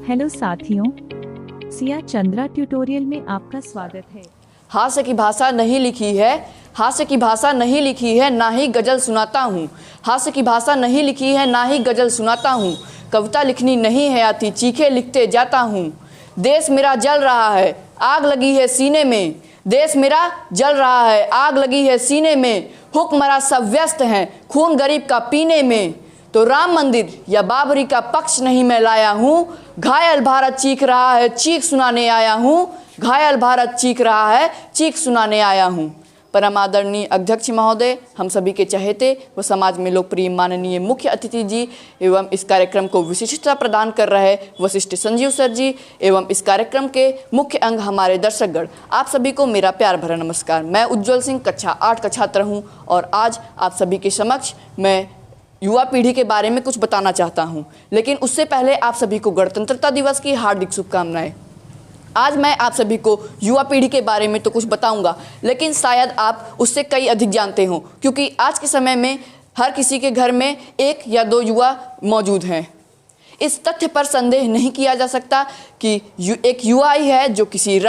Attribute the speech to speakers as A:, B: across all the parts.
A: Hello साथियों, Siya Chandra tutorial में आपका स्वागत है।
B: हास्य की भाषा नहीं लिखी है, हास्य की भाषा नहीं लिखी है, ना ही गज़ल सुनाता हूँ। हास्य की भाषा नहीं लिखी है, ना ही गज़ल सुनाता हूँ। कविता लिखनी नहीं है आती, चीखे लिखते जाता हूँ। देश मेरा जल रहा है, आग लगी है सीने में। देश मेरा जल रहा है, आग लगी है सीने में। हुक्मरान सब व्यस्त हैं खून गरीब का पीने में। तो राम मंदिर या बाबरी का पक्ष नहीं मैं लाया हूँ। घायल भारत चीख रहा है, चीख सुनाने आया हूँ। घायल भारत चीख रहा है, चीख सुनाने आया हूँ। परम आदरणीय अध्यक्ष महोदय, हम सभी के चहेते व समाज में लोकप्रिय माननीय मुख्य अतिथि जी एवं इस कार्यक्रम को विशिष्टता प्रदान कर रहे वशिष्ठ संजीव सर जी एवं इस कार्यक्रम के मुख्य अंग हमारे दर्शकगण, आप सभी को मेरा प्यार भरा नमस्कार। मैं उज्ज्वल सिंह कक्षा 8 का छात्र हूँ और आज आप सभी के समक्ष मैं युवा पीढ़ी के बारे में कुछ बताना चाहता हूं। लेकिन उससे पहले आप सभी को गणतंत्रता दिवस की हार्दिक शुभकामनाएं। आज मैं आप सभी को युवा पीढ़ी के बारे में तो कुछ बताऊंगा, लेकिन शायद आप उससे कई अधिक जानते हो, क्योंकि आज के समय में हर किसी के घर में 1 या 2 युवा मौजूद हैं। इस तथ्य पर संदेह नहीं किया जा सकता कि एक युवा ही है जो किसी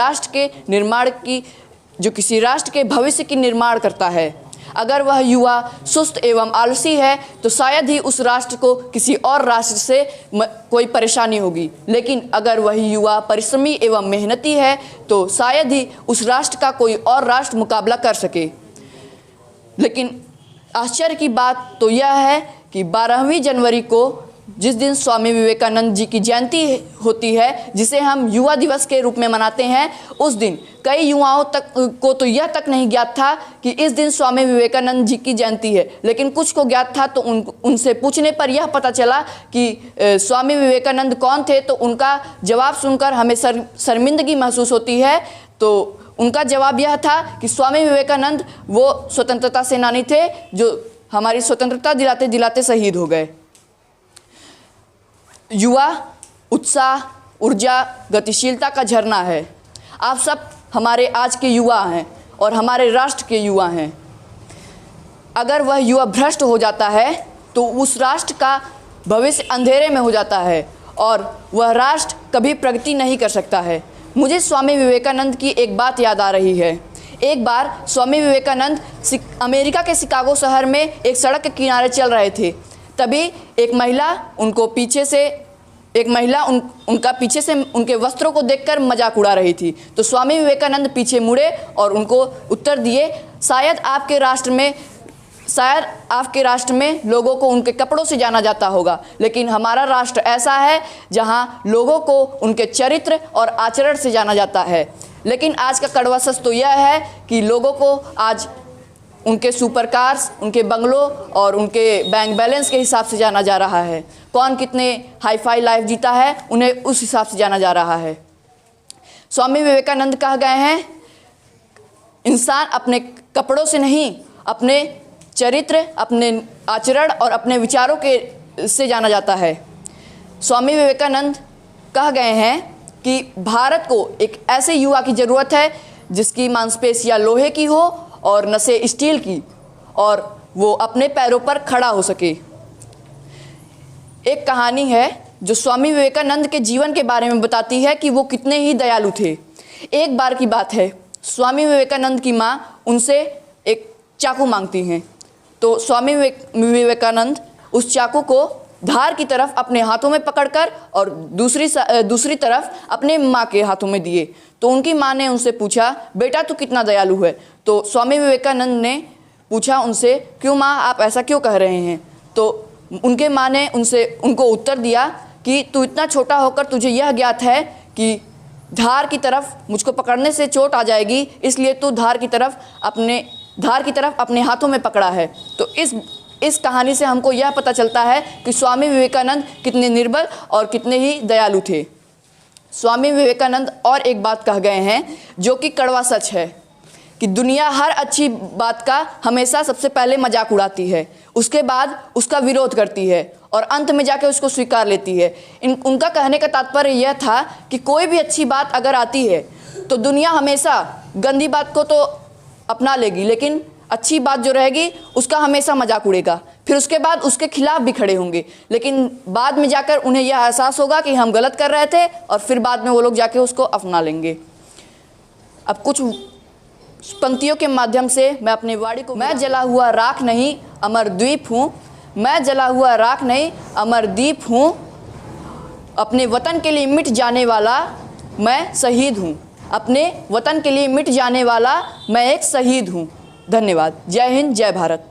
B: राष्ट्र के भविष्य की निर्माण करता है। अगर वह युवा सुस्त एवं आलसी है तो शायद ही उस राष्ट्र को किसी और राष्ट्र से कोई परेशानी होगी, लेकिन अगर वह युवा परिश्रमी एवं मेहनती है तो शायद ही उस राष्ट्र का कोई और राष्ट्र मुकाबला कर सके। लेकिन आश्चर्य की बात तो यह है कि 12वीं जनवरी को जिस दिन स्वामी विवेकानंद जी की जयंती होती है, जिसे हम युवा दिवस के रूप में मनाते हैं, उस दिन कई युवाओं को तो यह तक नहीं ज्ञात था कि इस दिन स्वामी विवेकानंद जी की जयंती है। लेकिन कुछ को ज्ञात था तो उनसे पूछने पर यह पता चला कि स्वामी विवेकानंद कौन थे, तो उनका जवाब सुनकर हमें शर्मिंदगी महसूस होती है। तो उनका जवाब यह था कि स्वामी विवेकानंद वो स्वतंत्रता सेनानी थे जो हमारी स्वतंत्रता दिलाते दिलाते शहीद हो गए। युवा उत्साह, ऊर्जा, गतिशीलता का झरना है। आप सब हमारे आज के युवा हैं और हमारे राष्ट्र के युवा हैं। अगर वह युवा भ्रष्ट हो जाता है तो उस राष्ट्र का भविष्य अंधेरे में हो जाता है और वह राष्ट्र कभी प्रगति नहीं कर सकता है। मुझे स्वामी विवेकानंद की एक बात याद आ रही है। एक बार स्वामी विवेकानंद अमेरिका के शिकागो शहर में एक सड़क के किनारे चल रहे थे। तभी एक महिला उनका पीछे से उनके वस्त्रों को देखकर मजाक उड़ा रही थी। तो स्वामी विवेकानंद पीछे मुड़े और उनको उत्तर दिए, शायद आपके राष्ट्र में लोगों को उनके कपड़ों से जाना जाता होगा, लेकिन हमारा राष्ट्र ऐसा है जहां लोगों को उनके चरित्र और आचरण से जाना जाता है। लेकिन आज का कड़वा सच तो यह है कि लोगों को आज उनके सुपर कार्स, उनके बंगलों और उनके बैंक बैलेंस के हिसाब से जाना जा रहा है। कौन कितने हाई फाई लाइफ जीता है, उन्हें उस हिसाब से जाना जा रहा है। स्वामी विवेकानंद कह गए हैं, इंसान अपने कपड़ों से नहीं, अपने चरित्र, अपने आचरण और अपने विचारों से जाना जाता है। स्वामी विवेकानंद कह गए हैं कि भारत को एक ऐसे युवा की ज़रूरत है जिसकी मांसपेशियां लोहे की हो और नसें स्टील की, और वो अपने पैरों पर खड़ा हो सके। एक कहानी है जो स्वामी विवेकानंद के जीवन के बारे में बताती है कि वो कितने ही दयालु थे। एक बार की बात है, स्वामी विवेकानंद की माँ उनसे एक चाकू मांगती हैं। तो स्वामी विवेकानंद उस चाकू को धार की तरफ अपने हाथों में पकड़कर और दूसरी तरफ अपने माँ के हाथों में दिए। तो उनकी माँ ने उनसे पूछा, बेटा तू कितना दयालु है। तो स्वामी विवेकानंद ने पूछा उनसे, क्यों माँ, आप ऐसा क्यों कह रहे हैं। तो उनके माँ ने उनको उत्तर दिया कि तू इतना छोटा होकर तुझे यह ज्ञात है कि धार की तरफ मुझको पकड़ने से चोट आ जाएगी, इसलिए तू धार की तरफ अपने हाथों में पकड़ा है। तो इस कहानी से हमको यह पता चलता है कि स्वामी विवेकानंद कितने निर्बल और कितने ही दयालु थे। स्वामी विवेकानंद और एक बात कह गए हैं जो कि कड़वा सच है कि दुनिया हर अच्छी बात का हमेशा सबसे पहले मजाक उड़ाती है, उसके बाद उसका विरोध करती है और अंत में जाके उसको स्वीकार लेती है। उनका कहने का तात्पर्य यह था कि कोई भी अच्छी बात अगर आती है तो दुनिया हमेशा गंदी बात को तो अपना लेगी, लेकिन अच्छी बात जो रहेगी उसका हमेशा मजाक उड़ेगा। फिर उसके बाद उसके खिलाफ भी खड़े होंगे, लेकिन बाद में जाकर उन्हें यह एहसास होगा कि हम गलत कर रहे थे और फिर बाद में वो लोग जाके उसको अपना लेंगे। अब कुछ पंक्तियों के माध्यम से मैं अपनी वाणी को, मैं जला हुआ राख नहीं अमर द्वीप हूँ, मैं जला हुआ राख नहीं अमर दीप हूँ, अपने वतन के लिए मिट जाने वाला मैं शहीद हूँ, अपने वतन के लिए मिट जाने वाला मैं एक शहीद हूँ। धन्यवाद। जय हिंद, जय भारत।